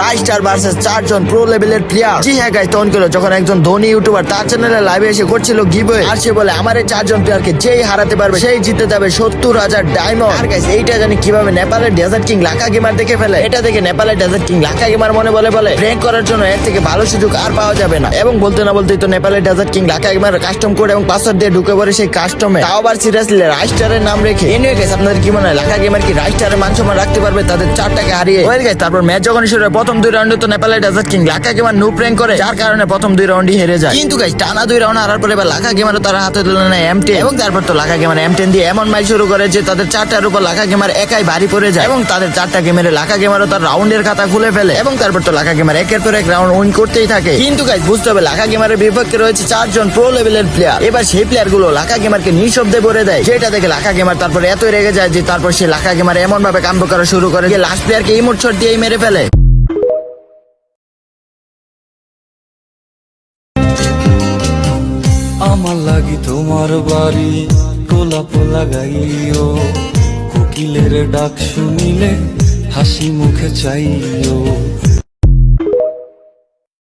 রাইস্টার versus 4 জন pro লেভেলের player. জি হ্যাঁ guys, তখন করে যখন একজন ধনী ইউটিউবার তার চ্যানেলে লাইভে এসে করছিল গিভওয়ে, আর সে বলে আমার এই 4 জন প্লেয়ারকে যেই হারাতে পারবে সেই জিতে যাবে 70,000 ডায়মন্ড। আর গাইস এইটা জানি কিভাবে নেপালের ডেজার্ট কিং লাকা গেমার দেখে ফেলে। এটা দেখে নেপালের ডেজার্ট কিং লাকা গেমার মনে বলে প্র্যাঙ্ক করার জন্য এর থেকে ভালো সুযোগ আর পাওয়া যাবে না। এবং বলতে না বলতেই তো নেপালের ডেজার্ট কিং লাকা গেমার কাস্টম কোড এবং পাসওয়ার্ড দিয়ে ঢুকে পড়ে সেই কাস্টমে, তাও আবার সিরিয়াসলি রাইস্টারের নাম রেখে। এনিওয়ে গাইস, আপনাদের কি মনে হয় লাকা গেমার কি রাইস্টারের মান সম্মান রাখতে পারবে তাদের 4টাকে হারিয়ে? ওয়েল গাইস, তারপর ম্যাচ যখন শুরু হয় প্রথম 2 রাউন্ডে তো নেপালের ডেজার্ট কিং লাকা গেমার নো প্র্যাঙ্ক করে, যার কারণে প্রথম 2 রাউন্ডই হেরে যায়। কিন্তু গাইস টানা 2 রাউন্ড হারার পরে এবার লাকা গেমারও তার হাতে তুলে নেয় M10, এবং তারপর তো লাকা গেমার M10 দিয়ে এমন মাইল শুরু করে যে তাদের 4টার উপর লাকা গেমার একাই ভারী পড়ে যায়, এবং তাদের 4টা গেমের লাকা গেমারও তার রাউন্ডের খাতা খুলে ফেলে। এবং তারপর তো লাকা গেমার একের পর এক রাউন্ড উইন করতেই থাকে। কিন্তু গাইস বুঝতে হবে লাকা গেমারের বিপক্ষে রয়েছে 4 জন প্রো লেভেলের প্লেয়ার। এবার সেই প্লেয়ার গুলো লাকা গেমারকে নিঃশব্দে ভরে দেয়, যেটা দেখে লাকা গেমার তারপর এত রেগে যায় যে তারপর সে লাকা গেমার এমন ভাবে কাম্ব করা শুরু করে যে লাস্ট প্লেয়ারকে ইমোট শট দিয়েই মেরে ফেলে। আমার লাগি তোমার বাড়ি গোলাপ লাগাইও, কোকিলের ডাক শুনিলে হাসি মুখে চাইও।